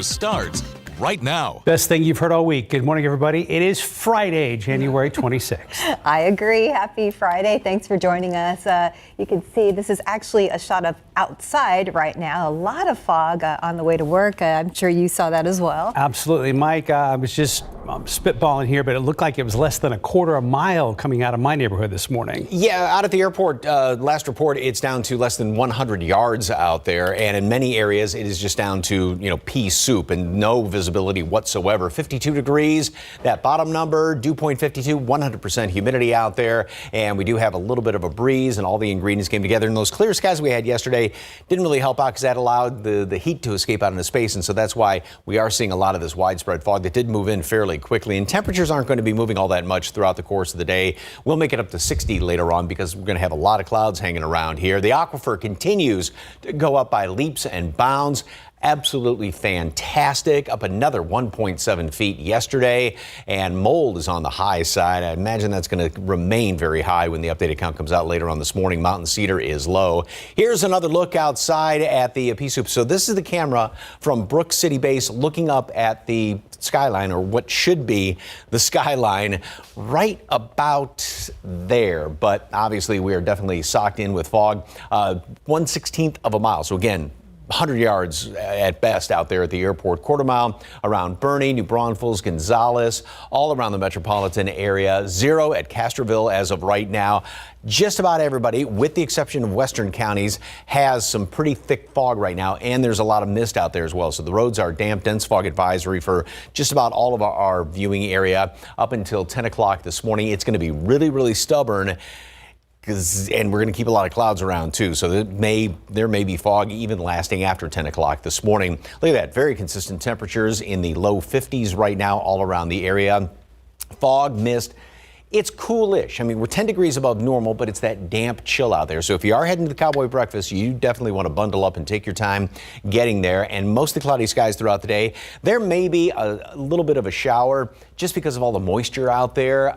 Starts right now. Best thing you've heard all week. Good morning, everybody. It is Friday, January 26th. I agree. Happy Friday. Thanks for joining us. You can see this is actually a shot of outside right now. A lot of fog on the way to work. I'm sure you saw that as well. Absolutely, Mike. I was just spitballing here, but it looked like it was less than a quarter of a mile coming out of my neighborhood this morning. Yeah, out at the airport, last report, it's down to less than 100 yards out there. And in many areas, it is just down to, pea soup and no visibility whatsoever. 52 degrees, that bottom number, dew point 52, 100% humidity out there. And we do have a little bit of a breeze and all the ingredients came together. And those clear skies we had yesterday didn't really help out because that allowed the heat to escape out into space. And so that's why we are seeing a lot of this widespread fog that did move in fairly quickly. And temperatures aren't going to be moving all that much throughout the course of the day. We'll make it up to 60 later on because we're going to have a lot of clouds hanging around here. The aquifer continues to go up by leaps and bounds. Absolutely fantastic. Up another 1.7 feet yesterday, and mold is on the high side. I imagine that's going to remain very high when the updated count comes out later on this morning. Mountain cedar is low. Here's another look outside at the pea soup. So this is the camera from Brooks City Base looking up at the skyline, or what should be the skyline, right about there. But obviously we are definitely socked in with fog. 1/16 of a mile. So again, 100 yards at best out there at the airport. Quarter mile around Bernie, New Braunfels, Gonzales, all around the metropolitan area. 0 at Castroville as of right now. Just about everybody, with the exception of western counties, has some pretty thick fog right now, and there's a lot of mist out there as well. So the roads are damp, dense fog advisory for just about all of our viewing area up until 10 o'clock this morning. It's going to be really, really stubborn. And we're going to keep a lot of clouds around too, so there may be fog even lasting after 10 o'clock this morning. Look at that, very consistent temperatures in the low 50s right now all around the area. Fog, mist. It's coolish. I mean, we're 10 degrees above normal, but it's that damp chill out there. So if you are heading to the Cowboy Breakfast, you definitely want to bundle up and take your time getting there. And mostly cloudy skies throughout the day. There may be a little bit of a shower just because of all the moisture out there,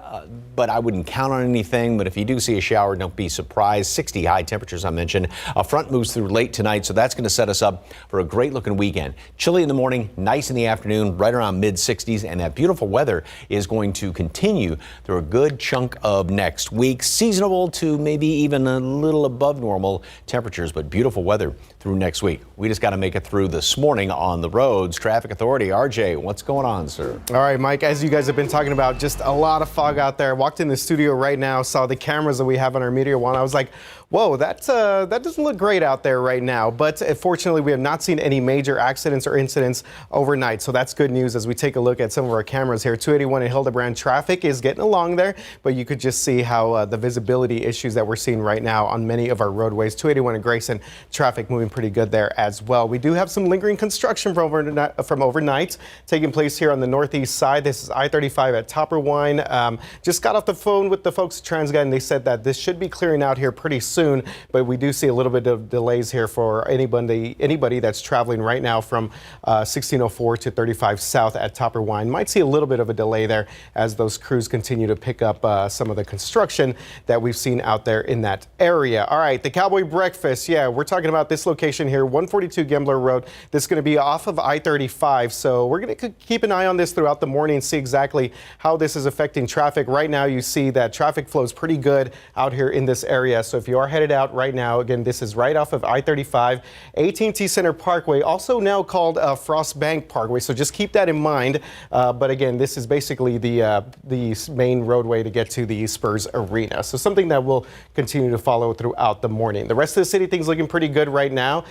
but I wouldn't count on anything. But if you do see a shower, don't be surprised. 60 high temperatures, I mentioned. A front moves through late tonight, so that's going to set us up for a great looking weekend. Chilly in the morning, nice in the afternoon, right around mid 60s, and that beautiful weather is going to continue through a good chunk of next week. Seasonable to maybe even a little above normal temperatures, but beautiful weather through next week. We just got to make it through this morning on the roads. Traffic Authority, RJ, what's going on, sir? All right, Mike, as you guys have been talking about, just a lot of fog out there. Walked in the studio right now, saw the cameras that we have on our media one. I was like, whoa, that doesn't look great out there right now. But fortunately, we have not seen any major accidents or incidents overnight. So that's good news as we take a look at some of our cameras here. 281 and Hildebrand traffic is getting along there, but you could just see how the visibility issues that we're seeing right now on many of our roadways. 281 and Grayson traffic moving pretty good there as well. We do have some lingering construction from overnight taking place here on the northeast side. This is I-35 at Topperwine. Just got off the phone with the folks at TransGuide, and they said that this should be clearing out here pretty soon, but we do see a little bit of delays here for anybody that's traveling right now from 1604 to 35 south at Topperwine. Might see a little bit of a delay there as those crews continue to pick up some of the construction that we've seen out there in that area. All right, the Cowboy Breakfast. Yeah, we're talking about this location here, 142 Gambler Road. This is going to be off of I-35, so we're going to keep an eye on this throughout the morning and see exactly how this is affecting traffic. Right now, you see that traffic flow is pretty good out here in this area. So if you are headed out right now, again, this is right off of I-35, AT&T Center Parkway, also now called Frost Bank Parkway. So just keep that in mind. But again, this is basically the main roadway to get to the Spurs Arena. So something that will continue to follow throughout the morning. The rest of the city, things looking pretty good right now.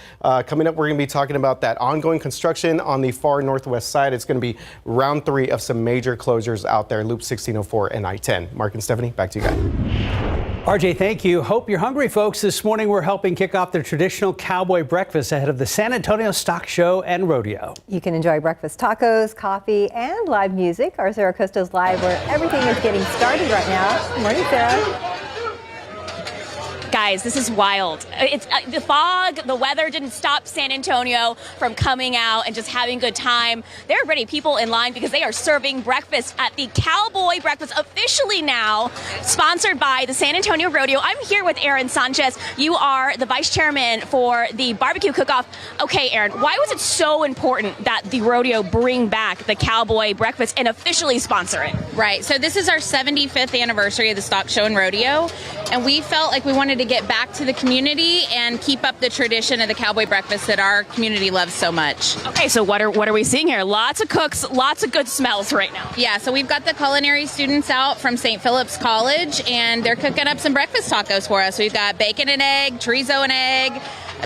Coming up, we're going to be talking about that ongoing construction on the far northwest side. It's going to be round 3 of some major closures out there, Loop 1604 and I-10. Mark and Stephanie, back to you guys. RJ, thank you. Hope you're hungry, folks. This morning, we're helping kick off the traditional cowboy breakfast ahead of the San Antonio Stock Show and Rodeo. You can enjoy breakfast tacos, coffee, and live music. Our Sarah Costa's live where everything is getting started right now. Good morning, Sarah. Guys, guys, this is wild. It's the fog, the weather didn't stop San Antonio from coming out and just having a good time. There are already people in line because they are serving breakfast at the Cowboy Breakfast, officially now sponsored by the San Antonio Rodeo. I'm here with Aaron Sanchez. You are the vice chairman for the barbecue cook-off. Okay, Aaron, why was it so important that the rodeo bring back the Cowboy Breakfast and officially sponsor it? Right. So this is our 75th anniversary of the Stock Show and Rodeo, and we felt like we wanted to get back to the community and keep up the tradition of the Cowboy Breakfast that our community loves so much. Okay, so what are we seeing here? Lots of cooks, lots of good smells right now. Yeah, so we've got the culinary students out from St. Philip's College, and they're cooking up some breakfast tacos for us. We've got bacon and egg, chorizo and egg,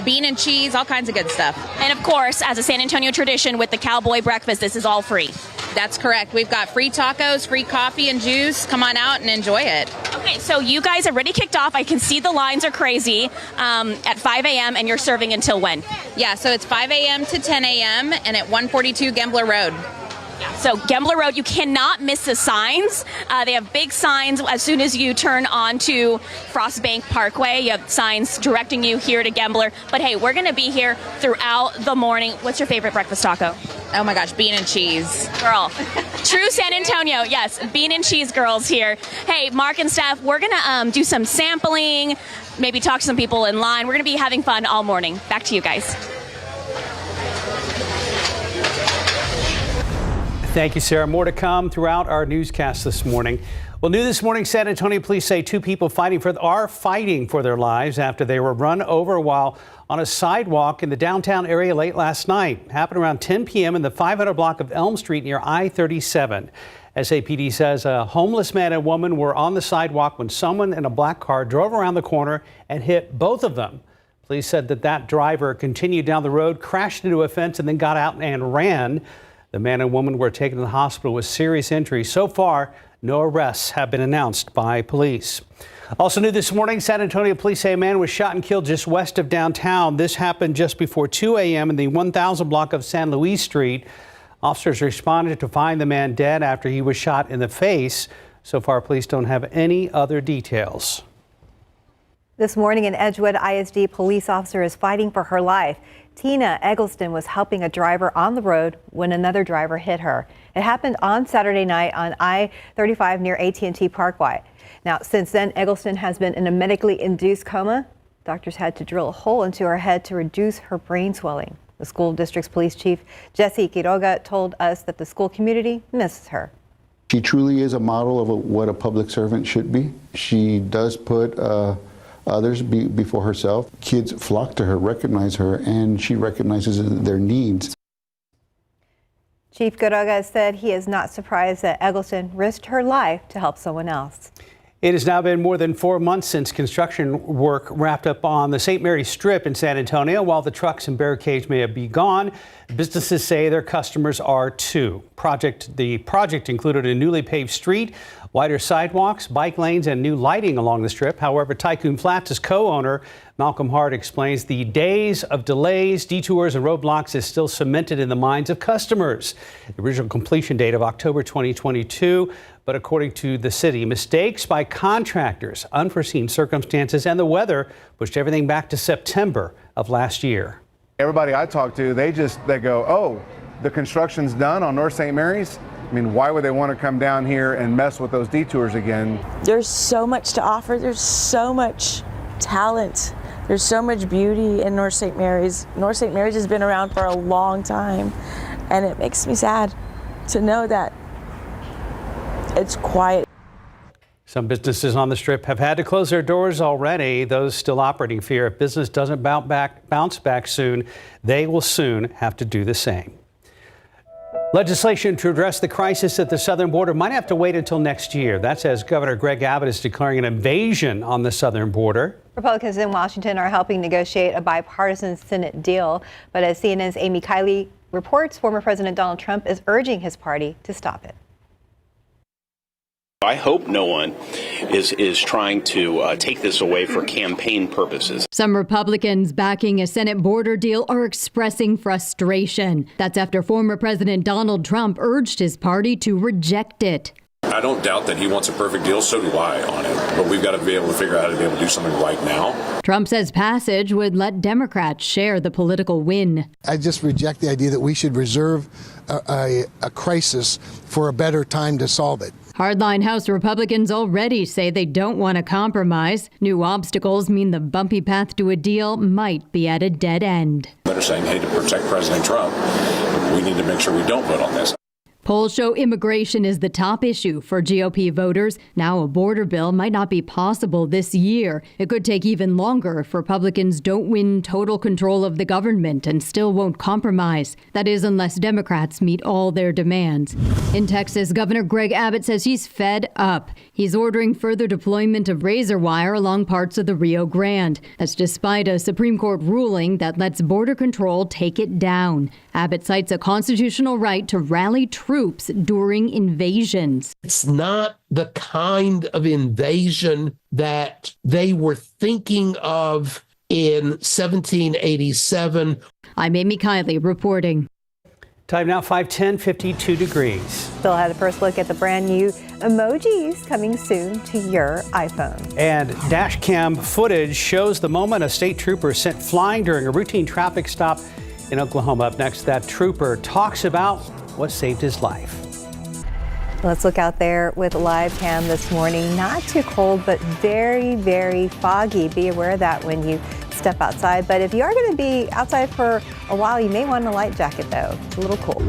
bean and cheese, all kinds of good stuff. And of course, as a San Antonio tradition with the Cowboy Breakfast, this is all free. That's correct. We've got free tacos, free coffee and juice. Come on out and enjoy it. Okay, so you guys have already kicked off. I can see the lines are crazy at 5 a.m. and you're serving until when? Yeah, so it's 5 a.m. to 10 a.m. and at 142 Gembler Road. So Gembler Road, you cannot miss the signs. They have big signs as soon as you turn onto Frostbank Parkway. You have signs directing you here to Gembler. But hey, we're going to be here throughout the morning. What's your favorite breakfast taco? Oh my gosh, bean and cheese. Girl. True San Antonio. Yes, bean and cheese girls here. Hey, Mark and Steph, we're going to do some sampling, maybe talk to some people in line. We're going to be having fun all morning. Back to you guys. Thank you, Sarah. More to come throughout our newscast this morning. Well, new this morning, San Antonio police say two people are fighting for their lives after they were run over while on a sidewalk in the downtown area late last night. Happened around 10 p.m. in the 500 block of Elm Street near I-37. SAPD says a homeless man and woman were on the sidewalk when someone in a black car drove around the corner and hit both of them. Police said that driver continued down the road, crashed into a fence, and then got out and ran. The man and woman were taken to the hospital with serious injuries. So far, no arrests have been announced by police. Also new this morning, San Antonio police say a man was shot and killed just west of downtown. This happened just before 2 a.m. in the 1000 block of San Luis Street. Officers responded to find the man dead after he was shot in the face. So far, police don't have any other details. This morning, an Edgewood ISD police officer is fighting for her life. Tina Eggleston was helping a driver on the road when another driver hit her. It happened on Saturday night on I-35 near AT&T Parkway. Now, since then, Eggleston has been in a medically induced coma. Doctors had to drill a hole into her head to reduce her brain swelling. The school district's police chief, Jesse Quiroga, told us that the school community misses her. She truly is a model of what a public servant should be. She does put others before herself. Kids flock to her, recognize her, and she recognizes their needs. Chief Quiroga said he is not surprised that Eggleston risked her life to help someone else. It has now been more than 4 months since construction work wrapped up on the St. Mary's Strip in San Antonio. While the trucks and barricades may be gone, businesses say their customers are too. The project included a newly paved street, wider sidewalks, bike lanes, and new lighting along the Strip. However, Tycoon Flats' co-owner Malcolm Hart explains the days of delays, detours, and roadblocks is still cemented in the minds of customers. The original completion date of October 2022, but according to the city, mistakes by contractors, unforeseen circumstances, and the weather pushed everything back to September of last year. Everybody I talk to, they go, oh, the construction's done on North St. Mary's? I mean, why would they want to come down here and mess with those detours again? There's so much to offer. There's so much talent. There's so much beauty in North St. Mary's. North St. Mary's has been around for a long time, and it makes me sad to know that it's quiet. Some businesses on the Strip have had to close their doors already. Those still operating fear if business doesn't bounce back soon, they will soon have to do the same. Legislation to address the crisis at the southern border might have to wait until next year. That's as Governor Greg Abbott is declaring an invasion on the southern border. Republicans in Washington are helping negotiate a bipartisan Senate deal. But as CNN's Amy Kiley reports, former President Donald Trump is urging his party to stop it. I hope no one is trying to take this away for campaign purposes. Some Republicans backing a Senate border deal are expressing frustration. That's after former President Donald Trump urged his party to reject it. I don't doubt that he wants a perfect deal, so do I on it. But we've got to be able to figure out how to be able to do something right now. Trump says passage would let Democrats share the political win. I just reject the idea that we should reserve a crisis for a better time to solve it. Hardline House Republicans already say they don't want to compromise. New obstacles mean the bumpy path to a deal might be at a dead end. They're saying, hey, to protect President Trump, we need to make sure we don't vote on this. Polls show immigration is the top issue for GOP voters. Now a border bill might not be possible this year. It could take even longer if Republicans don't win total control of the government and still won't compromise. That is, unless Democrats meet all their demands. In Texas, Governor Greg Abbott says he's fed up. He's ordering further deployment of razor wire along parts of the Rio Grande. That's despite a Supreme Court ruling that lets Border Control take it down. Abbott cites a constitutional right to rally troops during invasions. It's not the kind of invasion that they were thinking of in 1787. I'm Amy Kiley reporting. Time now 5:10, 52 degrees. Still had a first look at the brand new emojis coming soon to your iPhone. And dash cam footage shows the moment a state trooper sent flying during a routine traffic stop in Oklahoma. Up next, that trooper talks about what saved his life. Let's look out there with live cam this morning. Not too cold, but very, very foggy. Be aware of that when you step outside. But if you are going to be outside for a while, you may want a light jacket, though. It's a little cool.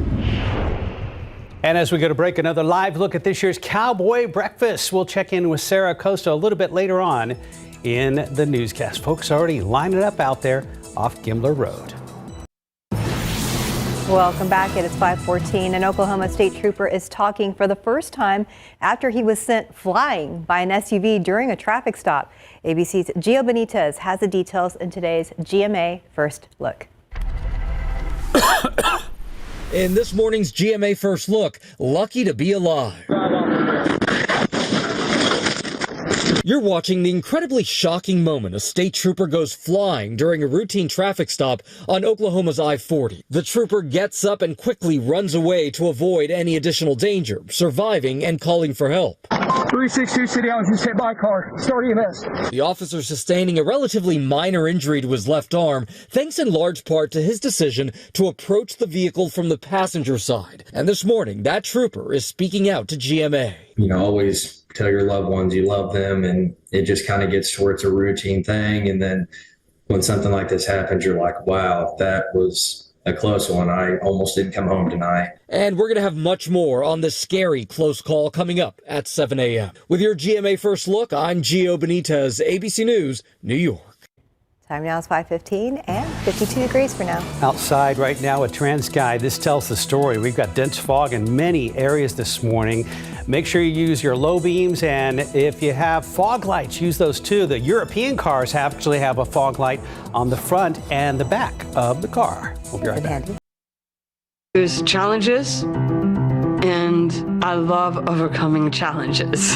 And as we go to break, another live look at this year's Cowboy Breakfast. We'll check in with Sarah Costa a little bit later on in the newscast. Folks already lining up out there off Gimler Road. Welcome back. It is 5:14. An Oklahoma state trooper is talking for the first time after he was sent flying by an SUV during a traffic stop. ABC's Gio Benitez has the details in today's GMA First Look. In this morning's GMA First Look, lucky to be alive. You're watching the incredibly shocking moment a state trooper goes flying during a routine traffic stop on Oklahoma's I-40. The trooper gets up and quickly runs away to avoid any additional danger, surviving and calling for help. 362 City, I was just hit by a car. Start EMS. The officer sustaining a relatively minor injury to his left arm, thanks in large part to his decision to approach the vehicle from the passenger side. And this morning, that trooper is speaking out to GMA. You know, always tell your loved ones you love them, and it just kind of gets to where it's a routine thing. And then when something like this happens, you're like, wow, that was a close one. I almost didn't come home tonight. And we're going to have much more on this scary close call coming up at 7 a.m. With your GMA First Look, I'm Gio Benitez, ABC News, New York. Time now is 5:15 and 52 degrees for now. Outside right now at TransSky, this tells the story. We've got dense fog in many areas this morning. Make sure you use your low beams, and if you have fog lights, use those too. The European cars actually have a fog light on the front and the back of the car. We'll be right back. There's challenges, and I love overcoming challenges.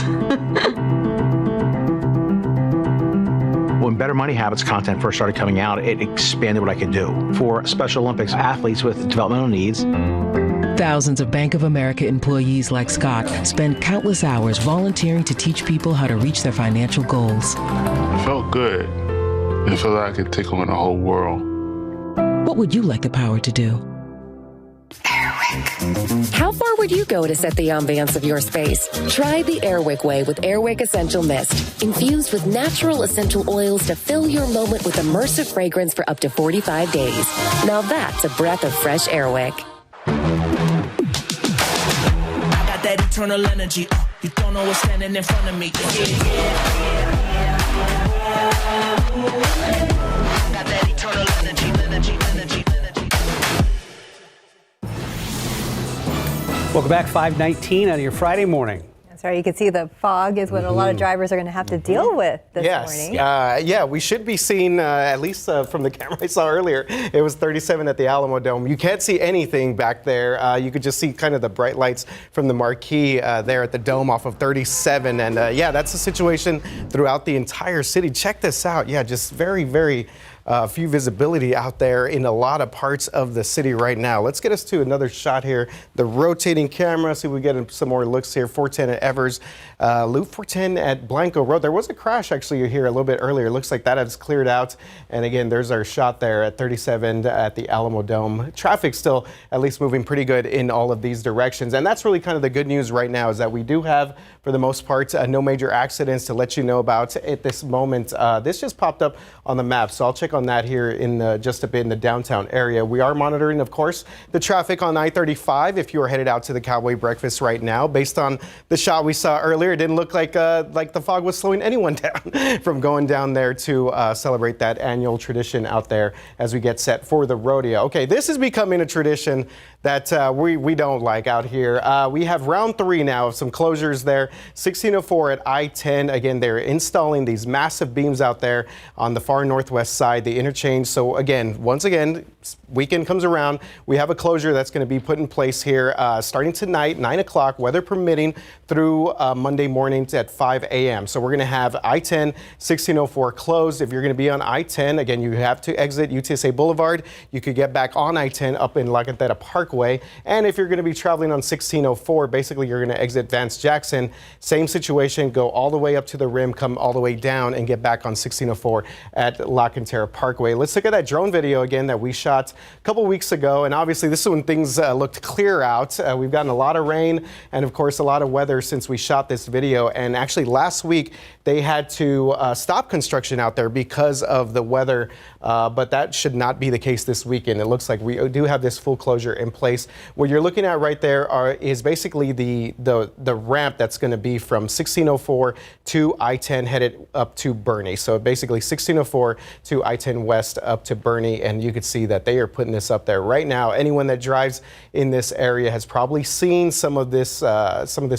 When Better Money Habits content first started coming out, it expanded what I could do for Special Olympics athletes with developmental needs. Thousands of Bank of America employees like Scott spend countless hours volunteering to teach people how to reach their financial goals. It felt good. It felt like I could take on the whole world. What would you like the power to do? How far would you go to set the ambiance of your space? Try the Airwick way with Airwick Essential Mist, infused with natural essential oils to fill your moment with immersive fragrance for up to 45 days. Now that's a breath of fresh Airwick. I got that eternal energy. You don't know what's standing in front of me. I got that eternal energy. Welcome back, 5:19 on your Friday morning. That's right. You can see the fog is what a lot of drivers are going to have to deal with this morning. Yeah, we should be seeing, at least from the camera I saw earlier, it was 37 at the Alamo Dome. You can't see anything back there. You could just see kind of the bright lights from the marquee there at the Dome off of 37. And yeah, that's the situation throughout the entire city. Check this out. Yeah, just very, very few visibility out there in a lot of parts of the city right now. Let's get us to another shot here. The rotating camera. See if we get some more looks here. 410 at Evers, Loop 410 at Blanco Road. There was a crash actually here a little bit earlier. Looks like that has cleared out. And again, there's our shot there at 37 at the Alamo Dome. Traffic still at least moving pretty good in all of these directions. And that's really kind of the good news right now, is that we do have, for the most part, no major accidents to let you know about at this moment. This just popped up on the map, so I'll check on that here in just a bit in the downtown area. We are monitoring, of course, the traffic on I-35 if you are headed out to the Cowboy Breakfast right now. Based on the shot we saw earlier, it didn't look like the fog was slowing anyone down from going down there to celebrate that annual tradition out there as we get set for the rodeo. Okay, this is becoming a tradition that we don't like out here. We have round 3 now of some closures there. 1604 at I-10. Again, they're installing these massive beams out there on the far northwest side, the interchange. So again, once again, weekend comes around, we have a closure that's going to be put in place here starting tonight, 9 o'clock, weather permitting, through Monday morning at 5 a.m. So we're going to have I-10, 1604 closed. If you're going to be on I-10, again, you have to exit UTSA Boulevard. You could get back on I-10 up in La Cantera Parkway. And if you're going to be traveling on 1604, basically you're going to exit Vance Jackson. Same situation, go all the way up to the rim, come all the way down and get back on 1604 at La Cantera Parkway. Let's look at that drone video again that we shot a couple weeks ago. And obviously this is when things looked clear out. We've gotten a lot of rain and of course a lot of weather since we shot this video. And actually last week they had to stop construction out there because of the weather. But that should not be the case this weekend. It looks like we do have this full closure in place. What you're looking at right there is basically the ramp that's going to be from 1604 to I-10 headed up to Bernie. So basically 1604 to I-10 west up to Bernie, and you can see that they are putting this up there right now. Anyone that drives in this area has probably seen some of this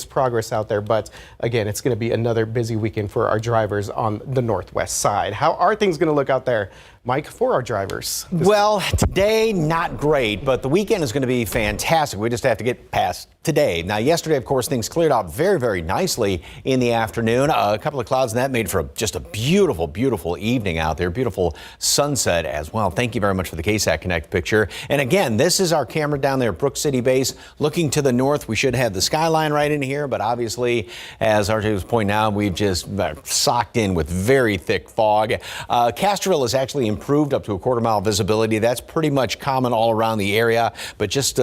progress out there, but again, it's going to be another busy weekend for our drivers on the northwest side. How are things going to look out there, Mike, for our drivers? Well, today, not great, but the weekend is going to be fantastic. We just have to get past today. Now, yesterday, of course, things cleared out very, very nicely in the afternoon. A couple of clouds, and that made for just a beautiful, beautiful evening out there. Beautiful sunset as well. Thank you very much for the KSAT Connect picture. And again, this is our camera down there at Brook City Base. Looking to the north, we should have the skyline right in here, but obviously, as RJ was pointing out, we've just socked in with very thick fog. Castroville is actually improved up to a quarter-mile visibility. That's pretty much common all around the area, but just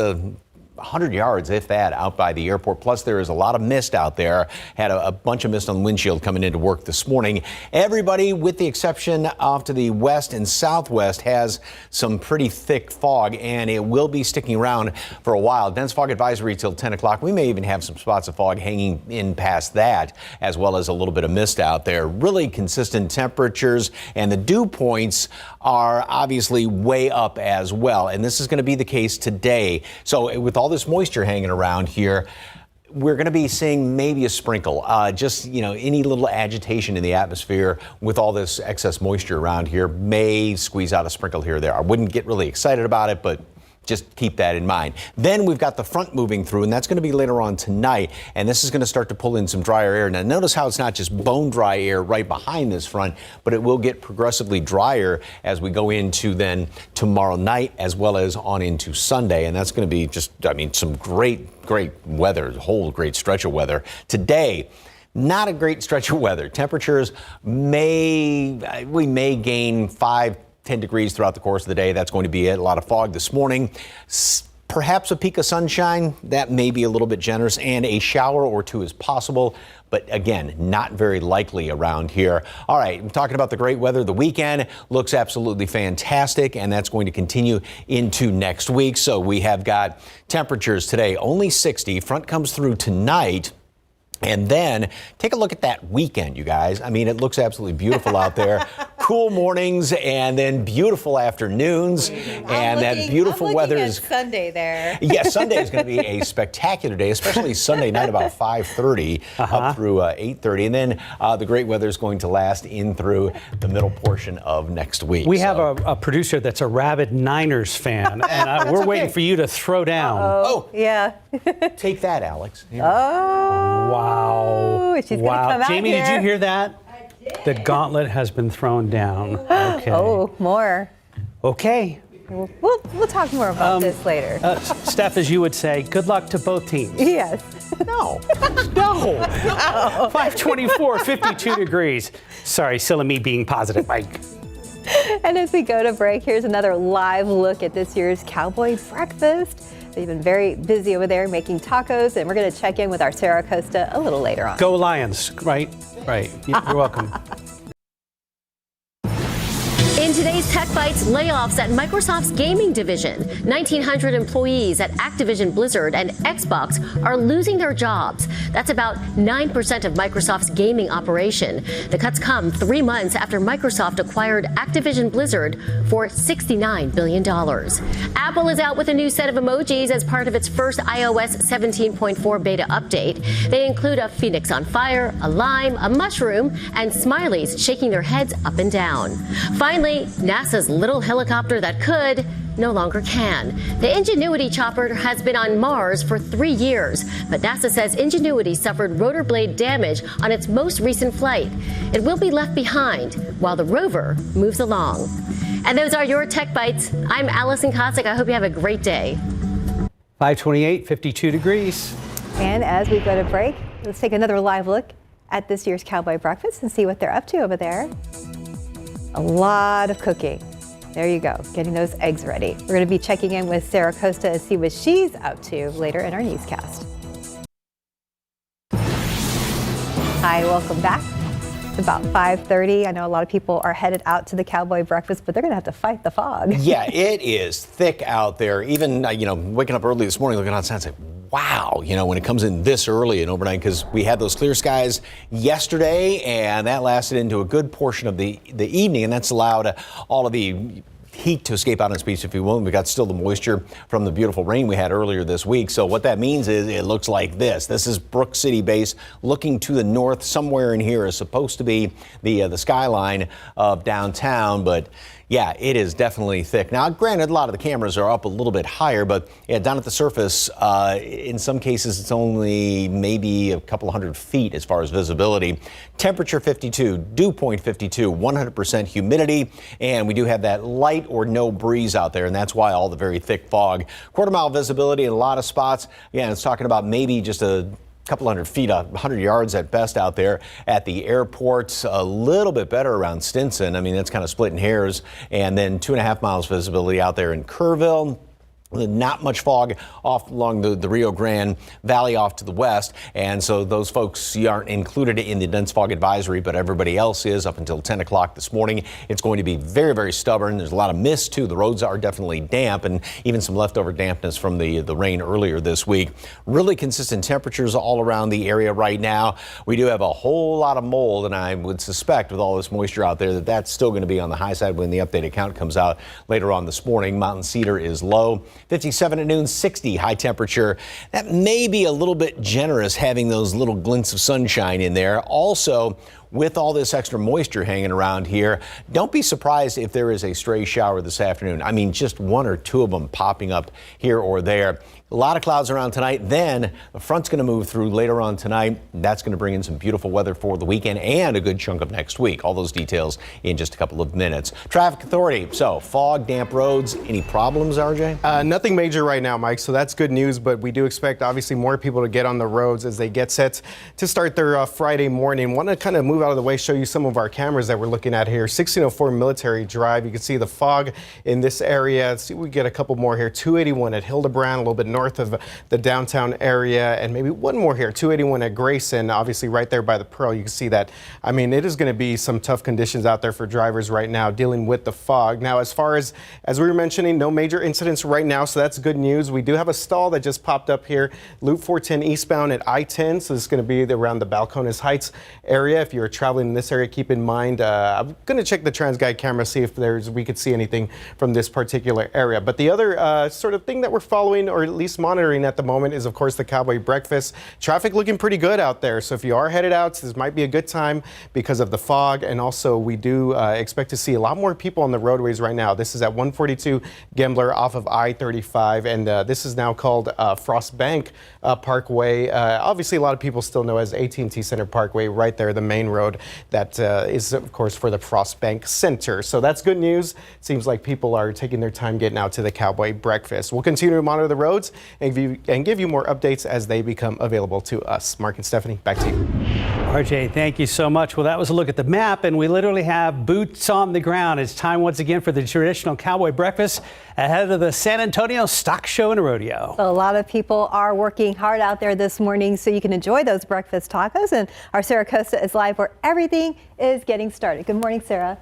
100 yards, if that, out by the airport. Plus, there is a lot of mist out there. Had a bunch of mist on the windshield coming into work this morning. Everybody, with the exception off to the west and southwest, has some pretty thick fog, and it will be sticking around for a while. Dense fog advisory till 10 o'clock. We may even have some spots of fog hanging in past that, as well as a little bit of mist out there. Really consistent temperatures, and the dew points are obviously way up as well. And this is going to be the case today. So with all this moisture hanging around here, we're going to be seeing maybe a sprinkle, any little agitation in the atmosphere with all this excess moisture around here may squeeze out a sprinkle here or there. I wouldn't get really excited about it, but just keep that in mind. Then we've got the front moving through, and that's going to be later on tonight. And this is going to start to pull in some drier air. Now, notice how it's not just bone dry air right behind this front, but it will get progressively drier as we go into then tomorrow night, as well as on into Sunday. And that's going to be just, some great weather, a whole great stretch of weather. Today, not a great stretch of weather. Temperatures we may gain 5-10 degrees throughout the course of the day. That's going to be it. A lot of fog this morning. Perhaps a peak of sunshine. That may be a little bit generous, and a shower or two is possible. But again, not very likely around here. All right, I'm talking about the great weather. The weekend looks absolutely fantastic, and that's going to continue into next week. So we have got temperatures today only 60. Front comes through tonight. And then take a look at that weekend, you guys. It looks absolutely beautiful out there. Cool mornings and then beautiful afternoons. And that beautiful weather is Sunday there. Yes, Sunday is going to be a spectacular day, especially Sunday night about 5:30 up through 8:30. And then the great weather is going to last in through the middle portion of next week. We have a producer that's a rabid Niners fan, and we're waiting for you to throw down. Oh, yeah. Take that, Alex. Here. Oh. Wow. She's going to come out Jamie, here. did you hear that? The gauntlet has been thrown down. Okay. Oh, more. Okay. We'll talk more about this later. Steph, as you would say, good luck to both teams. Yes. No. 524, 52 degrees. Sorry, silly me being positive, Mike. And as we go to break, here's another live look at this year's Cowboy Breakfast. They've been very busy over there making tacos, and we're going to check in with our Sarah Costa a little later on. Go Lions, right? Right. You're welcome. In today's Tech Bites, layoffs at Microsoft's gaming division. 1,900 employees at Activision Blizzard and Xbox are losing their jobs. That's about 9% of Microsoft's gaming operation. The cuts come 3 months after Microsoft acquired Activision Blizzard for $69 billion. Apple is out with a new set of emojis as part of its first iOS 17.4 beta update. They include a phoenix on fire, a lime, a mushroom, and smileys shaking their heads up and down. Finally, NASA's little helicopter that could no longer can. The Ingenuity chopper has been on Mars for 3 years, but NASA says Ingenuity suffered rotor blade damage on its most recent flight. It will be left behind while the rover moves along. And those are your Tech Bites. I'm Allison Kosick. I hope you have a great day. 528, 52 degrees. And as we go to break, let's take another live look at this year's Cowboy Breakfast and see what they're up to over there. A lot of cooking. There you go, getting those eggs ready. We're going to be checking in with Sarah Costa to see what she's up to later in our newscast. Hi, welcome back. It's about 5:30. I know a lot of people are headed out to the Cowboy Breakfast, but they're going to have to fight the fog. Yeah, it is thick out there. Even, waking up early this morning, looking outside, it's like, wow, when it comes in this early and overnight, because we had those clear skies yesterday, and that lasted into a good portion of the evening, and that's allowed all of the heat to escape out on speech, if you will. And we got still the moisture from the beautiful rain we had earlier this week. So what that means is it looks like this. This is Brook City base looking to the north. Somewhere in here is supposed to be the skyline of downtown, but yeah, it is definitely thick. Now, granted, a lot of the cameras are up a little bit higher, but yeah, down at the surface, in some cases, it's only maybe a couple 100 feet as far as visibility. Temperature 52, dew point 52, 100% humidity, and we do have that light or no breeze out there, and that's why all the very thick fog. Quarter-mile visibility in a lot of spots. Yeah, it's talking about maybe just a couple 100 feet, 100 yards at best out there at the airport. A little bit better around Stinson. I mean, that's kind of splitting hairs. And then 2.5 miles visibility out there in Kerrville. Not much fog off along the Rio Grande Valley off to the west. And so those folks aren't included in the dense fog advisory, but everybody else is up until 10 o'clock this morning. It's going to be very, very stubborn. There's a lot of mist, too. The roads are definitely damp and even some leftover dampness from the rain earlier this week. Really consistent temperatures all around the area right now. We do have a whole lot of mold, and I would suspect with all this moisture out there that that's still going to be on the high side when the updated count comes out later on this morning. Mountain Cedar is low. 57 at noon, 60 high temperature. That may be a little bit generous having those little glints of sunshine in there. Also, with all this extra moisture hanging around here, don't be surprised if there is a stray shower this afternoon. I mean, just 1 or 2 of them popping up here or there. A lot of clouds around tonight. Then the front's going to move through later on tonight. That's going to bring in some beautiful weather for the weekend and a good chunk of next week. All those details in just a couple of minutes. Traffic Authority. So fog, damp roads. Any problems, RJ? Nothing major right now, Mike. So that's good news. But we do expect, obviously, more people to get on the roads as they get set to start their Friday morning. Want to kind of move out of the way, show you some of our cameras that we're looking at here. 1604 Military Drive. You can see the fog in this area. Let's see, we get a couple more here. 281 at Hildebrand, a little bit north of the downtown area, and maybe one more here. 281 at Grayson, obviously right there by the Pearl. You can see that. I mean, it is going to be some tough conditions out there for drivers right now dealing with the fog. Now, as far as we were mentioning, no major incidents right now, so that's good news. We do have a stall that just popped up here. Loop 410 eastbound at I-10, so this is going to be around the Balcones Heights area. If you're traveling in this area, keep in mind, I'm going to check the TransGuide camera, see if we could see anything from this particular area. But the other sort of thing that we're following, or at least monitoring at the moment, is of course the Cowboy Breakfast. Traffic looking pretty good out there. So if you are headed out, this might be a good time because of the fog. And also we do expect to see a lot more people on the roadways right now. This is at 142 Gambler off of I-35. And this is now called Frost Bank Parkway. Obviously a lot of people still know as AT&T Center Parkway right there, the main road. Road. That is, of course, for the Frost Bank Center. So that's good news. Seems like people are taking their time getting out to the Cowboy Breakfast. We'll continue to monitor the roads and give you more updates as they become available to us. Mark and Stephanie, back to you. RJ, thank you so much. Well, that was a look at the map, and we literally have boots on the ground. It's time once again for the traditional Cowboy Breakfast ahead of the San Antonio Stock Show and Rodeo. A lot of people are working hard out there this morning so you can enjoy those breakfast tacos. And our Sarah Costa is live where everything is getting started. Good morning, Sarah.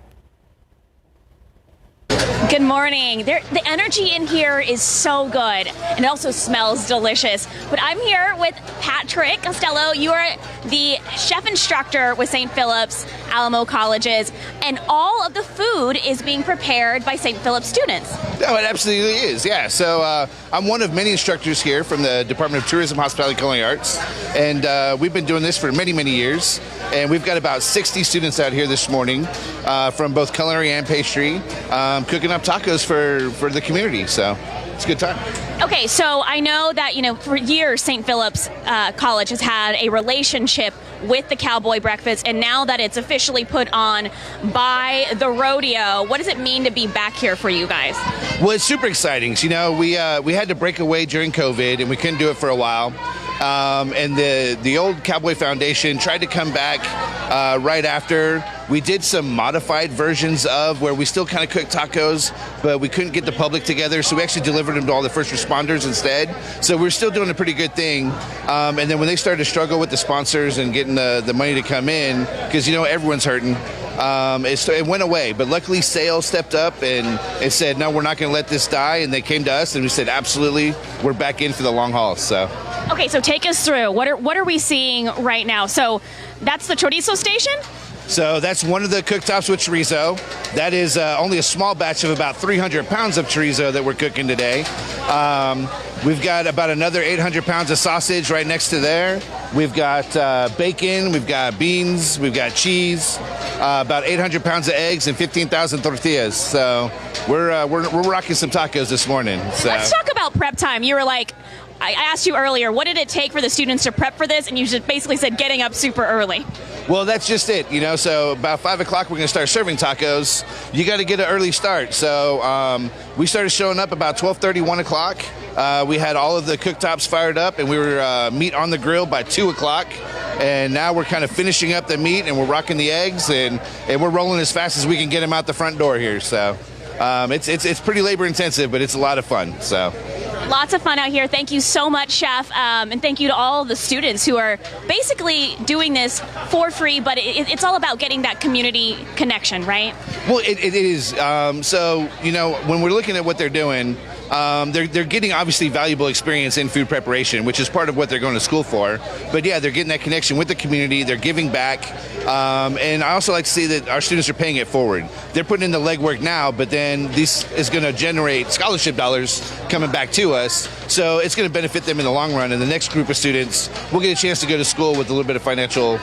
Good morning. The energy in here is so good, and it also smells delicious. But I'm here with Patrick Costello. You are the chef instructor with St. Philip's Alamo Colleges, and all of the food is being prepared by St. Philip's students. Oh, it absolutely is, yeah. So I'm one of many instructors here from the Department of Tourism, Hospitality, and Culinary Arts, and we've been doing this for many, many years. And we've got about 60 students out here this morning from both culinary and pastry, cooking up tacos for the community. So it's a good time. Okay, so I know that, for years St. Philip's College has had a relationship with the Cowboy Breakfast, and now that it's officially put on by the rodeo, what does it mean to be back here for you guys? Well, it's super exciting. We had to break away during COVID, and we couldn't do it for a while. And the old Cowboy Foundation tried to come back right after. We did some modified versions of where we still kind of cook tacos, but we couldn't get the public together, so we actually delivered them to all the first responders instead. So we're still doing a pretty good thing. And then when they started to struggle with the sponsors and getting the money to come in, because everyone's hurting, it went away. But luckily sales stepped up and it said, no, we're not going to let this die. And they came to us and we said, absolutely, we're back in for the long haul. So. Okay, so take us through. What are we seeing right now? So that's the chorizo station? So that's one of the cooktops with chorizo. That is only a small batch of about 300 pounds of chorizo that we're cooking today. We've got about another 800 pounds of sausage right next to there. We've got bacon, we've got beans, we've got cheese, about 800 pounds of eggs, and 15,000 tortillas. So we're rocking some tacos this morning. So. Let's talk about prep time. You were like, I asked you earlier, what did it take for the students to prep for this? And you just basically said getting up super early. Well, that's just it, So about 5 o'clock, we're going to start serving tacos. You got to get an early start. So we started showing up about 12:30, 1 o'clock. We had all of the cooktops fired up, and we were meat on the grill by 2 o'clock. And now we're kind of finishing up the meat, and we're rocking the eggs, and we're rolling as fast as we can get them out the front door here. So it's pretty labor intensive, but it's a lot of fun. So. Lots of fun out here. Thank you so much, Chef. And thank you to all the students who are basically doing this for free, but it's all about getting that community connection, right? Well, it is. When we're looking at what they're doing, they're getting obviously valuable experience in food preparation, which is part of what they're going to school for. But yeah, they're getting that connection with the community. They're giving back. And I also like to see that our students are paying it forward. They're putting in the legwork now, but then this is going to generate scholarship dollars coming back to us. So it's going to benefit them in the long run. And the next group of students will get a chance to go to school with a little bit of financial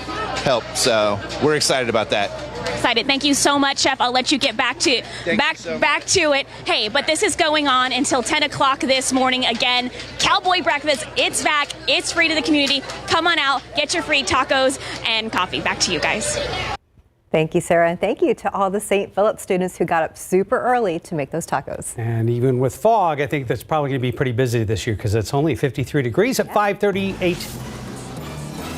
help. So we're excited about that. Excited. Thank you so much, Chef. I'll let you get back to it. Hey, but this is going on until 10 o'clock this morning. Again, Cowboy Breakfast, it's back. It's free to the community. Come on out, get your free tacos and coffee. Back to you guys. Thank you, Sarah. And thank you to all the St. Philip students who got up super early to make those tacos. And even with fog, I think that's probably going to be pretty busy this year because it's only 53 degrees at 5:38.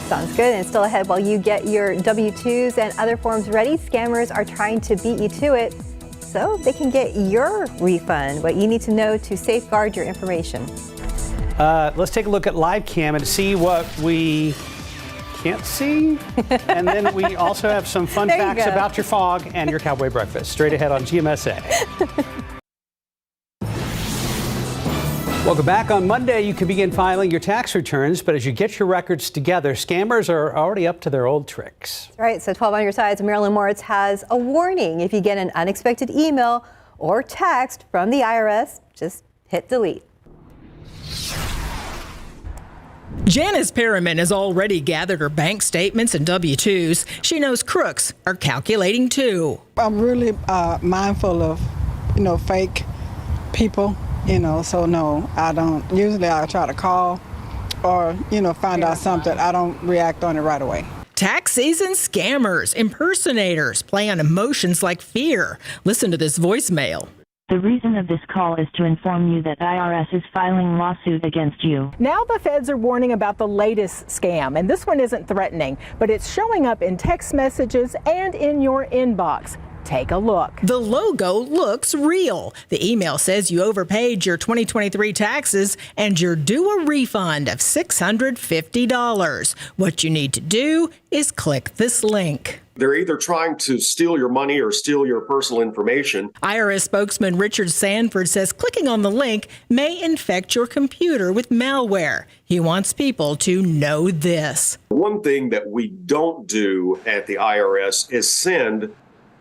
Sounds good. And still ahead, while you get your W-2s and other forms ready, scammers are trying to beat you to it so they can get your refund. What you need to know to safeguard your information. Let's take a look at live cam and see what we can't see. And then we also have some fun facts about your fog and your Cowboy Breakfast. Straight ahead on GMSA. Welcome back. On Monday, you can begin filing your tax returns, but as you get your records together, scammers are already up to their old tricks. All right, so 12 on your sides, Marilyn Moritz has a warning. If you get an unexpected email or text from the IRS, just hit delete. Janice Perriman has already gathered her bank statements and W-2s. She knows crooks are calculating too. I'm really mindful of, fake people. So no, I don't. Usually I try to call or, find out something. I don't react on it right away. Tax season scammers, impersonators play on emotions like fear. Listen to this voicemail. The reason of this call is to inform you that IRS is filing lawsuit against you. Now the feds are warning about the latest scam, and this one isn't threatening, but it's showing up in text messages and in your inbox. Take a look. The logo looks real. The email says you overpaid your 2023 taxes and you're due a refund of $650. What you need to do is click this link. They're either trying to steal your money or steal your personal information. IRS spokesman Richard Sanford says clicking on the link may infect your computer with malware. He wants people to know this. One thing that we don't do at the IRS is send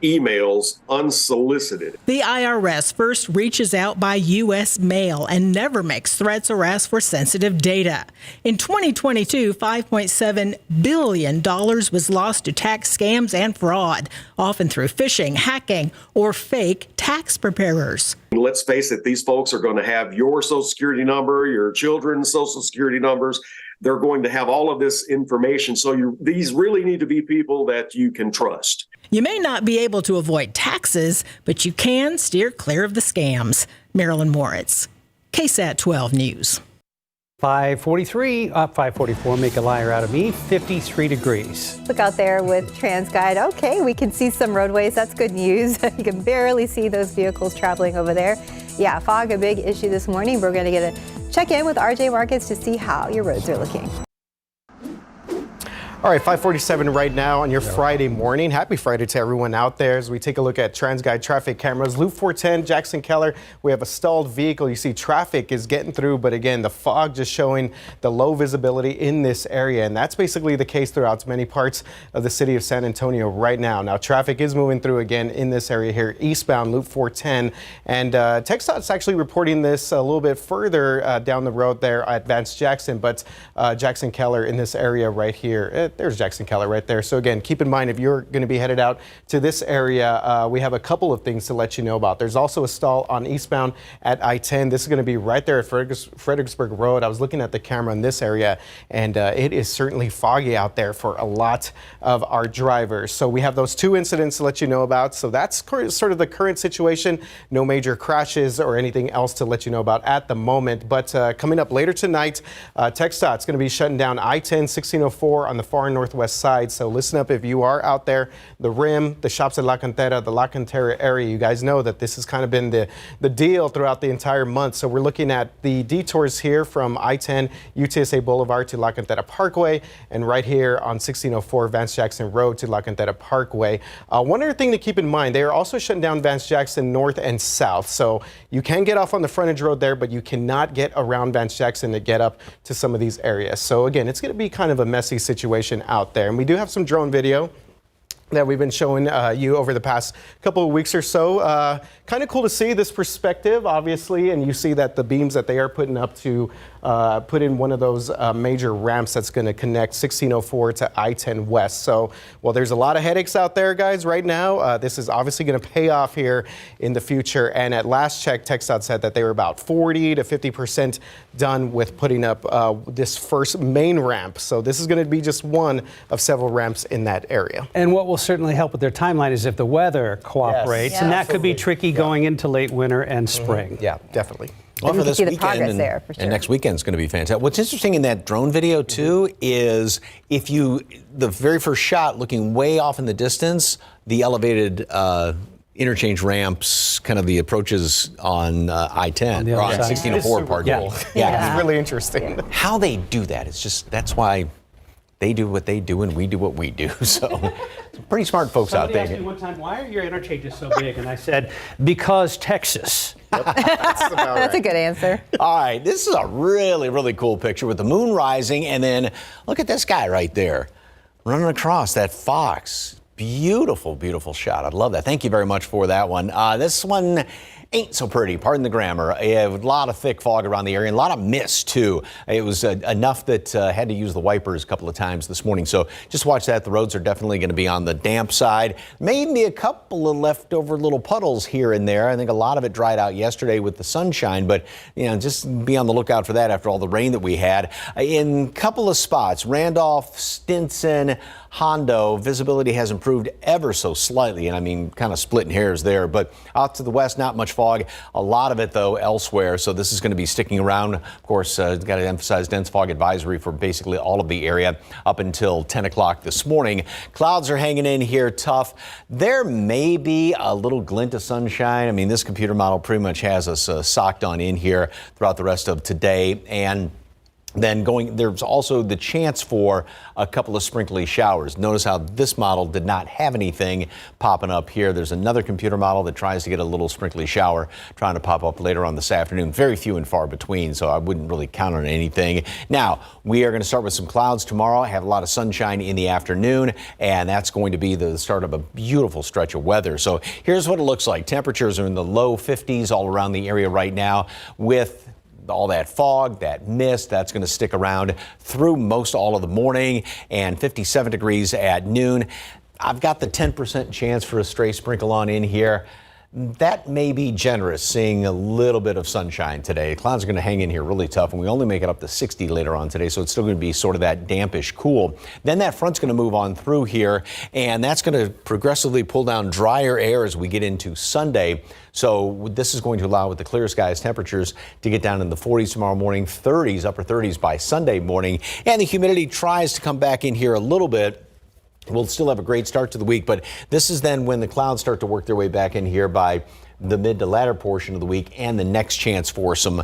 emails unsolicited. The IRS first reaches out by U.S. mail and never makes threats or asks for sensitive data. In 2022, $5.7 billion was lost to tax scams and fraud, often through phishing, hacking, or fake tax preparers. Let's face it, these folks are going to have your Social Security number, your children's Social Security numbers. They're going to have all of this information. So these really need to be people that you can trust. You may not be able to avoid taxes, but you can steer clear of the scams. Marilyn Moritz, KSAT 12 News. 544, make a liar out of me, 53 degrees. Look out there with TransGuide. Okay, we can see some roadways. That's good news. You can barely see those vehicles traveling over there. Yeah, fog, a big issue this morning. We're going to get a check in with RJ Markets to see how your roads are looking. All right, 5:47 right now on your Friday morning. Happy Friday to everyone out there as we take a look at TransGuide traffic cameras. Loop 410, Jackson Keller, we have a stalled vehicle. You see traffic is getting through, but again, the fog just showing the low visibility in this area. And that's basically the case throughout many parts of the city of San Antonio right now. Now, traffic is moving through again in this area here, eastbound Loop 410. And TxDOT's actually reporting this a little bit further down the road there at Vance Jackson, but Jackson Keller in this area right here. There's Jackson Keller right there. So again, keep in mind if you're going to be headed out to this area, we have a couple of things to let you know about. There's also a stall on eastbound at I-10. This is going to be right there at Fredericksburg Road. I was looking at the camera in this area, and it is certainly foggy out there for a lot of our drivers. So we have those two incidents to let you know about. So that's sort of the current situation. No major crashes or anything else to let you know about at the moment. But coming up later tonight, TxDOT's going to be shutting down I-10, 1604 on the far northwest side. So listen up if you are out there, the Rim, the shops at La Cantera, the La Cantera area. You guys know that this has kind of been the deal throughout the entire month. So we're looking at the detours here from I-10, UTSA Boulevard to La Cantera Parkway, and right here on 1604 Vance Jackson Road to La Cantera Parkway. One other thing to keep in mind, they are also shutting down Vance Jackson north and south. So you can get off on the frontage road there, but you cannot get around Vance Jackson to get up to some of these areas. So again, it's going to be kind of a messy situation out there. And we do have some drone video that we've been showing you over the past couple of weeks or so. Kind of cool to see this perspective, obviously, and you see that the beams that they are putting up to put in one of those major ramps that's going to connect 1604 to I-10 West. So, well, there's a lot of headaches out there, guys, right now. This is obviously going to pay off here in the future. And at last check, TxDOT said that they were about 40 to 50% done with putting up this first main ramp. So this is going to be just one of several ramps in that area. And what will certainly help with their timeline is if the weather cooperates, and that could be tricky going into late winter and spring. Yeah, definitely. Well, for this see the weekend progress there, for sure. And next weekend's going to be fantastic. What's interesting in that drone video too is if the very first shot looking way off in the distance, the elevated interchange ramps, kind of the approaches on I-10 or on 1604 part. Yeah, it's really interesting. How they do that, that's why they do what they do and we do what we do. So pretty smart folks out there. Somebody asked me one time, why are your interchanges so big? And I said, because Texas. That's a good answer. All right, this is a really, really cool picture with the moon rising, and then look at this guy right there running across that fox. Beautiful, beautiful shot. I love that. Thank you very much for that one. This one ain't so pretty, pardon the grammar. A lot of thick fog around the area and a lot of mist too. It was enough that had to use the wipers a couple of times this morning. So just watch that. The roads are definitely going to be on the damp side. Maybe a couple of leftover little puddles here and there. I think a lot of it dried out yesterday with the sunshine, but just be on the lookout for that after all the rain that we had. In a couple of spots, Randolph, Stinson, Hondo. Visibility has improved ever so slightly, and I mean kind of splitting hairs there, but out to the west, not much fog. A lot of it, though, elsewhere, so this is going to be sticking around. Of course, got to emphasize dense fog advisory for basically all of the area up until 10 o'clock this morning. Clouds are hanging in here tough. There may be a little glint of sunshine. I mean, this computer model pretty much has us socked on in here throughout the rest of today. And then there's also the chance for a couple of sprinkly showers. Notice how this model did not have anything popping up here. There's another computer model that tries to get a little sprinkly shower trying to pop up later on this afternoon. Very few and far between, so I wouldn't really count on anything. Now, we are going to start with some clouds tomorrow. Have a lot of sunshine in the afternoon, and that's going to be the start of a beautiful stretch of weather. So here's what it looks like. Temperatures are in the low 50s all around the area right now with all that fog, that mist, that's going to stick around through most all of the morning, and 57 degrees at noon. I've got the 10% chance for a stray sprinkle on in here. That may be generous, seeing a little bit of sunshine today. Clouds are going to hang in here really tough, and we only make it up to 60 later on today, so it's still going to be sort of that dampish cool. Then that front's going to move on through here, and that's going to progressively pull down drier air as we get into Sunday. So this is going to allow, with the clear skies, temperatures to get down in the 40s tomorrow morning, 30s, upper 30s by Sunday morning, and the humidity tries to come back in here a little bit. We'll still have a great start to the week, but this is then when the clouds start to work their way back in here by the mid to latter portion of the week and the next chance for some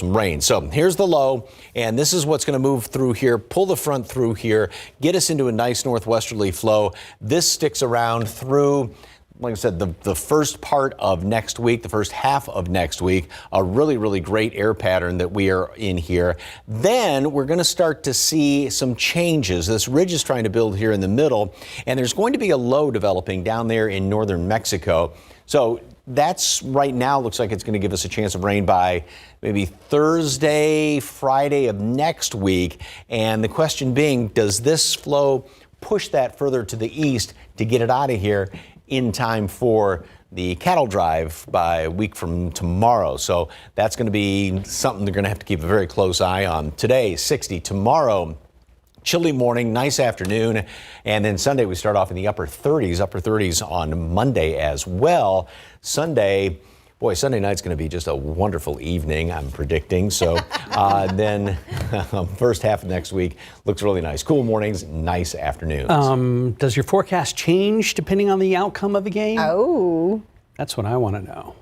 rain. So here's the low, and this is what's going to move through here, pull the front through here, get us into a nice northwesterly flow. This sticks around through, like I said, the first part of next week, the first half of next week, a really, really great air pattern that we are in here. Then we're going to start to see some changes. This ridge is trying to build here in the middle, and there's going to be a low developing down there in northern Mexico. So that's right now looks like it's going to give us a chance of rain by maybe Thursday, Friday of next week. And the question being, does this flow push that further to the east to get it out of here in time for the cattle drive by a week from tomorrow? So that's going to be something they're going to have to keep a very close eye on. Today, 60. Tomorrow, chilly morning, nice afternoon. And then Sunday, we start off in the upper 30s on Monday as well. Sunday night's going to be just a wonderful evening, I'm predicting. So then first half of next week looks really nice. Cool mornings, nice afternoons. Does your forecast change depending on the outcome of the game? Oh. That's what I want to know.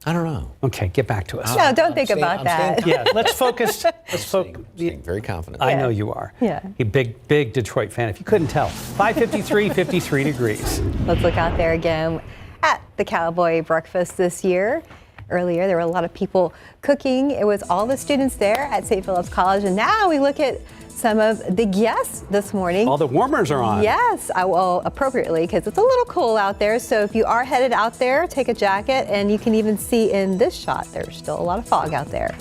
I don't know. Okay, get back to us. No, don't think about that. Yeah, let's focus. Staying very confident. I know you are. Yeah. A big Detroit fan, if you couldn't tell. 5:53, 53 degrees. Let's look out there again at the Cowboy Breakfast this year. Earlier, there were a lot of people cooking. It was all the students there at St. Philip's College. And now we look at some of the guests this morning. All the warmers are on. Yes, well, appropriately, because it's a little cool out there. So if you are headed out there, take a jacket. And you can even see in this shot, there's still a lot of fog out there.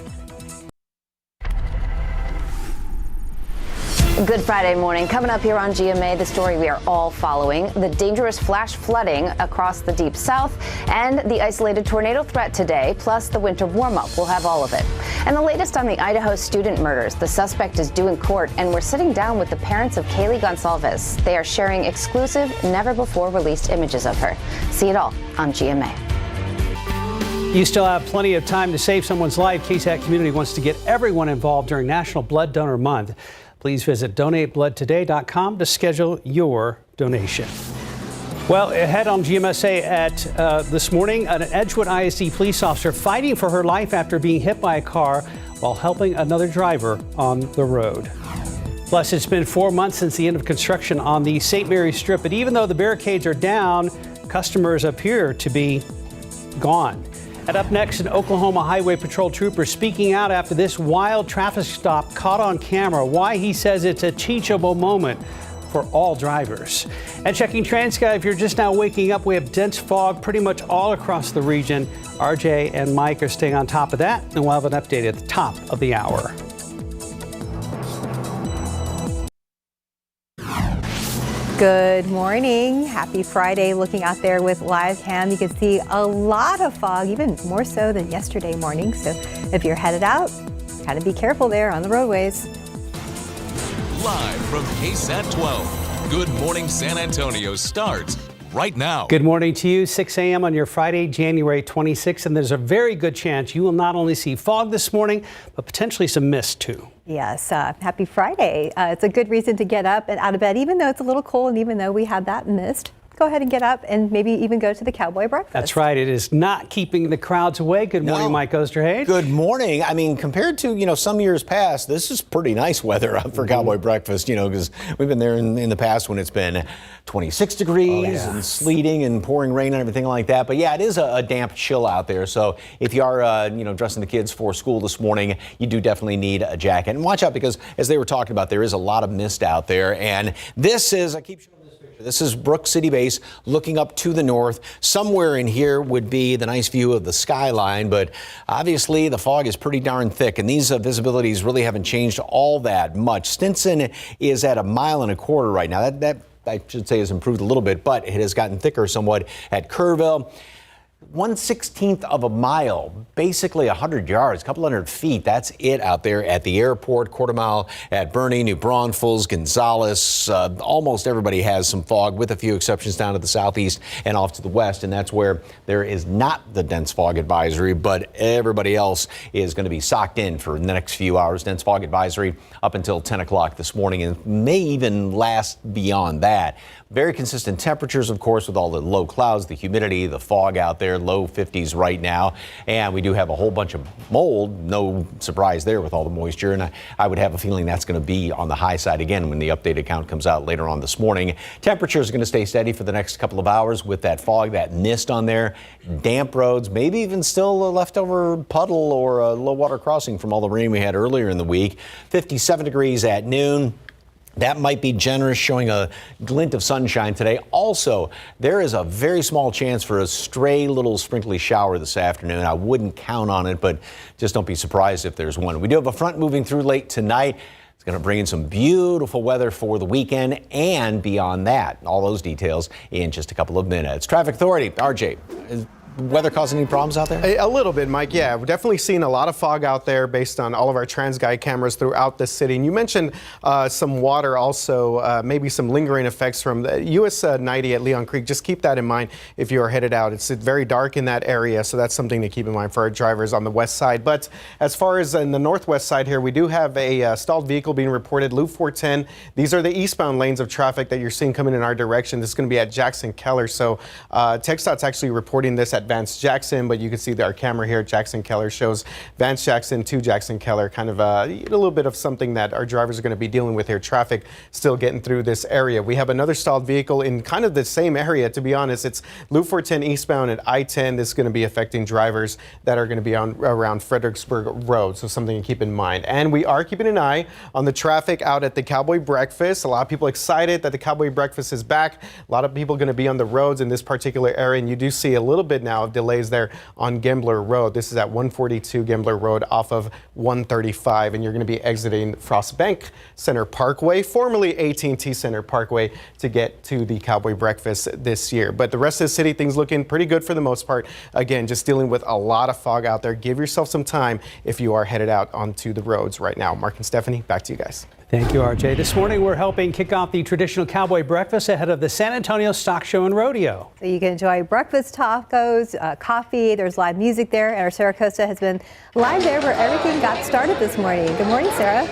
Good Friday morning. Coming up here on GMA, the story we are all following, the dangerous flash flooding across the deep south and the isolated tornado threat today, plus the winter warm-up. We'll have all of it. And the latest on the Idaho student murders. The suspect is due in court, and we're sitting down with the parents of Kaylee Gonsalves. They are sharing exclusive, never-before-released images of her. See it all on GMA. You still have plenty of time to save someone's life. KSAT Community wants to get everyone involved during National Blood Donor Month. Please visit donatebloodtoday.com to schedule your donation. Well, ahead on GMSA at this morning, an Edgewood ISD police officer fighting for her life after being hit by a car while helping another driver on the road. Plus, it's been 4 months since the end of construction on the St. Mary's Strip, but even though the barricades are down, customers appear to be gone. And up next, an Oklahoma Highway Patrol trooper speaking out after this wild traffic stop caught on camera. Why he says it's a teachable moment for all drivers. And checking TransSky, if you're just now waking up, we have dense fog pretty much all across the region. RJ and Mike are staying on top of that, and we'll have an update at the top of the hour. Good morning. Happy Friday. Looking out there with live cam, you can see a lot of fog, even more so than yesterday morning. So if you're headed out, kind of be careful there on the roadways. Live from KSAT 12, Good Morning San Antonio starts right now. Good morning to you. 6 a.m. on your Friday, January 26th, and there's a very good chance you will not only see fog this morning, but potentially some mist too. Yes, happy Friday. It's a good reason to get up and out of bed, even though it's a little cold and even though we had that mist. Go ahead and get up and maybe even go to the cowboy breakfast. That's right. It is not keeping the crowds away. Good morning, Mike Osterhage. Good morning. I mean, compared to, some years past, this is pretty nice weather up for cowboy breakfast, because we've been there in the past when it's been 26 degrees and sleeting and pouring rain and everything like that. But yeah, it is a damp chill out there. So if you are, dressing the kids for school this morning, you do definitely need a jacket. And watch out because as they were talking about, there is a lot of mist out there. And this is, this is Brook City Base looking up to the north. Somewhere in here would be the nice view of the skyline, but obviously the fog is pretty darn thick, and these visibilities really haven't changed all that much. Stinson is at 1.25 miles right now. That I should say has improved a little bit, but it has gotten thicker somewhat at Kerrville. 1/16 of a mile, basically 100 yards, a couple hundred feet. That's it out there at the airport. 1/4 mile at Bernie, New Braunfels, Gonzales. Almost everybody has some fog, with a few exceptions down to the southeast and off to the west. And that's where there is not the dense fog advisory, but everybody else is going to be socked in for the next few hours. Dense fog advisory up until 10 o'clock this morning and may even last beyond that. Very consistent temperatures, of course, with all the low clouds, the humidity, the fog out there, low 50s right now. And we do have a whole bunch of mold. No surprise there with all the moisture. And I would have a feeling that's going to be on the high side again when the updated count comes out later on this morning. Temperatures are going to stay steady for the next couple of hours with that fog, that mist on there, damp roads, maybe even still a leftover puddle or a low water crossing from all the rain we had earlier in the week. 57 degrees at noon. That might be generous, showing a glint of sunshine today. Also, there is a very small chance for a stray little sprinkly shower this afternoon. I wouldn't count on it, but just don't be surprised if there's one. We do have a front moving through late tonight. It's going to bring in some beautiful weather for the weekend and beyond that. All those details in just a couple of minutes. Traffic Authority, RJ. Weather causing any problems out there? A little bit, Mike. Yeah, we're definitely seeing a lot of fog out there based on all of our TransGuide cameras throughout the city. And you mentioned some water also, maybe some lingering effects from the US 90 at Leon Creek. Just keep that in mind if you are headed out. It's very dark in that area, so that's something to keep in mind for our drivers on the west side. But as far as in the northwest side here, we do have a stalled vehicle being reported, Loop 410. These are the eastbound lanes of traffic that you're seeing coming in our direction. This is going to be at Jackson Keller. So TxDOT's actually reporting this at Vance Jackson, but you can see our camera here at Jackson Keller shows Vance Jackson to Jackson Keller, kind of a little bit of something that our drivers are going to be dealing with here. Traffic still getting through this area. We have another stalled vehicle in kind of the same area, to be honest. It's Loop 410 eastbound at I-10. This is going to be affecting drivers that are going to be on around Fredericksburg Road, so something to keep in mind. And we are keeping an eye on the traffic out at the Cowboy Breakfast. A lot of people excited that the Cowboy Breakfast is back. A lot of people going to be on the roads in this particular area, and you do see a little bit now of delays there on Gambler Road. This is at 142 Gambler Road off of 135, and you're going to be exiting Frost Bank Center Parkway, formerly AT&T Center Parkway, to get to the Cowboy Breakfast this year. But the rest of the city, things looking pretty good for the most part. Again, just dealing with a lot of fog out there. Give yourself some time if you are headed out onto the roads right now. Mark and Stephanie, back to you guys. Thank you, RJ. This morning, we're helping kick off the traditional cowboy breakfast ahead of the San Antonio Stock Show and Rodeo. So you can enjoy breakfast tacos, coffee. There's live music there, and our Sarah Costa has been live there where everything got started this morning. Good morning, Sarah.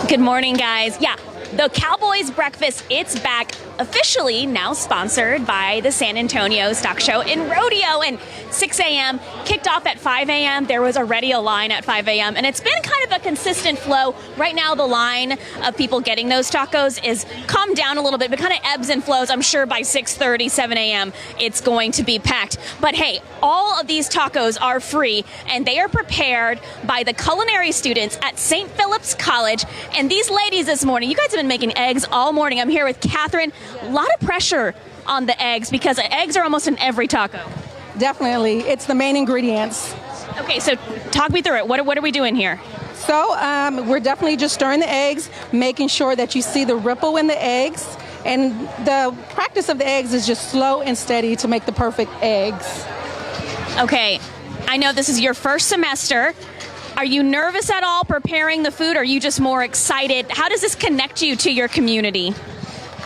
Good morning, guys. Yeah, the Cowboys Breakfast, it's back, officially now sponsored by the San Antonio Stock Show and Rodeo. And 6 a.m. kicked off at 5 a.m. There was already a line at 5 a.m. and it's been kind of a consistent flow. Right now, the line of people getting those tacos is calmed down a little bit, but kind of ebbs and flows. I'm sure by 6:30, 7 a.m. it's going to be packed. But hey, all of these tacos are free, and they are prepared by the culinary students at St. Philip's College. And these ladies this morning, you guys have been making eggs all morning. I'm here with Catherine. A lot of pressure on the eggs because eggs are almost in every taco. Definitely. It's the main ingredients. Okay, so talk me through it. What are we doing here? So we're definitely just stirring the eggs, making sure that you see the ripple in the eggs. And the practice of the eggs is just slow and steady to make the perfect eggs. Okay, I know this is your first semester. Are you nervous at all preparing the food, or are you just more excited? How does this connect you to your community?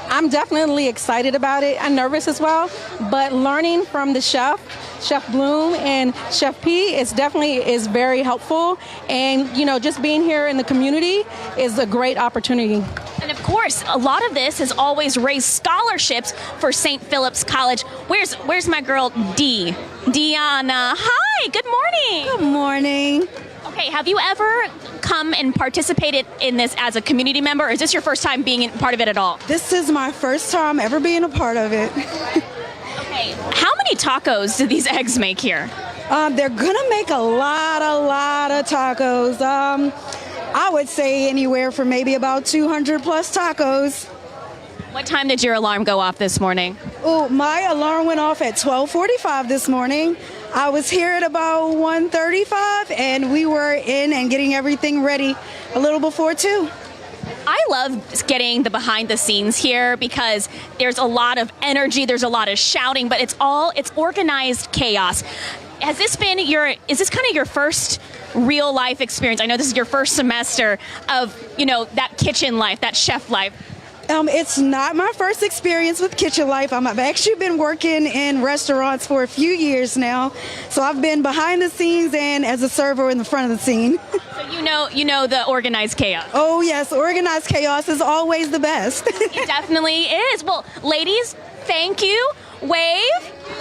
I'm definitely excited about it. I'm nervous as well, but learning from the Chef Bloom and Chef P is very helpful. And, just being here in the community is a great opportunity. And of course, a lot of this has always raised scholarships for St. Philip's College. Where's my girl, Deanna? Hi, good morning. Good morning. Okay, have you ever come and participated in this as a community member, or is this your first time being part of it at all? This is my first time ever being a part of it. Okay, how many tacos do these eggs make here? They're gonna make a lot of tacos. I would say anywhere from maybe about 200 plus tacos. What time did your alarm go off this morning? Oh, my alarm went off at 12:45 this morning. I was here at about 1:35, and we were in and getting everything ready a little before 2. I love getting the behind the scenes here because there's a lot of energy, there's a lot of shouting, but it's organized chaos. Is this kind of your first real life experience? I know this is your first semester of, that kitchen life, that chef life. It's not my first experience with kitchen life. I've actually been working in restaurants for a few years now. So I've been behind the scenes and as a server in the front of the scene. So you know the organized chaos. Oh yes, organized chaos is always the best. It definitely is. Well, ladies, thank you. Wave.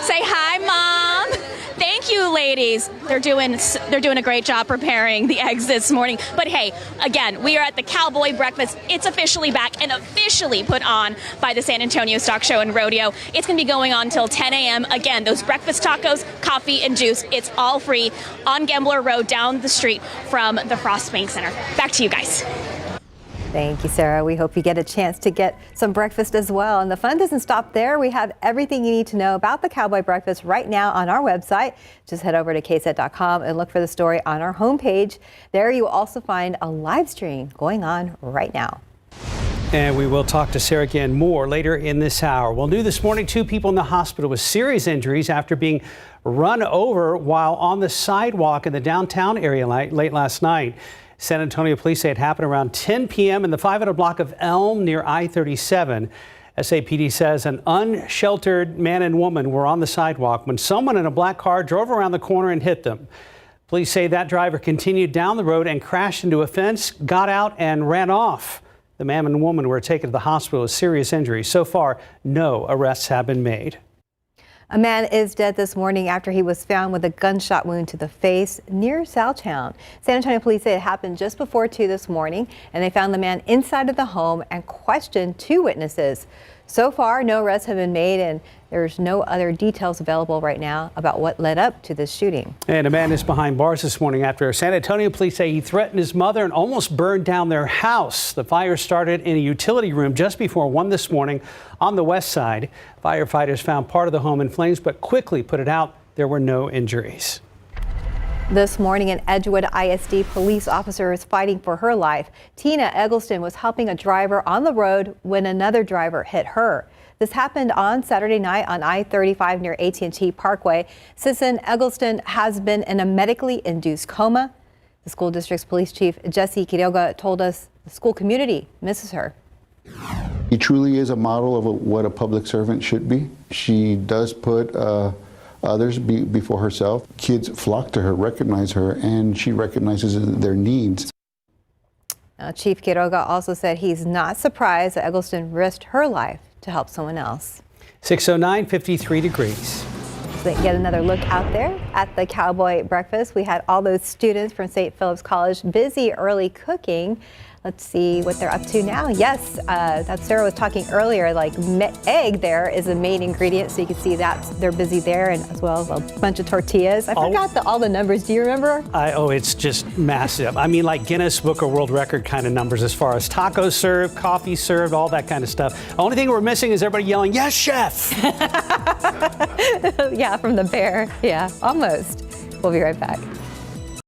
Say hi, Mom. Thank you, ladies. They're doing a great job preparing the eggs this morning. But hey, again, we are at the Cowboy Breakfast. It's officially back and officially put on by the San Antonio Stock Show and Rodeo. It's going to be going on till 10 a.m. Again, those breakfast tacos, coffee, and juice. It's all free on Gambler Road down the street from the Frost Bank Center. Back to you guys. Thank you, Sarah. We hope you get a chance to get some breakfast as well. And the fun doesn't stop there. We have everything you need to know about the Cowboy Breakfast right now on our website. Just head over to KSAT.com and look for the story on our homepage. There you will also find a live stream going on right now. And we will talk to Sarah again more later in this hour. Well, new this morning, 2 people in the hospital with serious injuries after being run over while on the sidewalk in the downtown area late last night. San Antonio police say it happened around 10 p.m. in the 500 block of Elm near I-37. SAPD says an unsheltered man and woman were on the sidewalk when someone in a black car drove around the corner and hit them. Police say that driver continued down the road and crashed into a fence, got out and ran off. The man and woman were taken to the hospital with serious injuries. So far, no arrests have been made. A man is dead this morning after he was found with a gunshot wound to the face near Southtown. San Antonio police say it happened just before 2 this morning, and they found the man inside of the home and questioned 2 witnesses. So far, no arrests have been made, and there's no other details available right now about what led up to this shooting. And a man is behind bars this morning after San Antonio police say he threatened his mother and almost burned down their house. The fire started in a utility room just before 1 this morning on the west side. Firefighters found part of the home in flames, but quickly put it out. There were no injuries. This morning, an Edgewood ISD police officer is fighting for her life. Tina Eggleston was helping a driver on the road when another driver hit her. This happened on Saturday night on I-35 near AT&T Parkway. Citizen Eggleston has been in a medically induced coma. The school district's police chief, Jesse Quiroga, told us the school community misses her. She truly is a model of what a public servant should be. She does put others before herself. Kids flock to her, recognize her, and she recognizes their needs. Chief Quiroga also said he's not surprised that Eggleston risked her life to help someone else. 609, 53 degrees. Let's get another look out there at the Cowboy Breakfast. We had all those students from St. Philip's College busy early cooking. Let's see what they're up to now. Yes, that Sarah was talking earlier, like egg there is a main ingredient. So you can see that they're busy there, and as well as a bunch of tortillas. I forgot all the numbers. Do you remember? It's just massive. I mean, like Guinness Book of World Record kind of numbers as far as tacos served, coffee served, all that kind of stuff. The only thing we're missing is everybody yelling, "Yes, chef!" Yeah, from the bear. Yeah, almost. We'll be right back.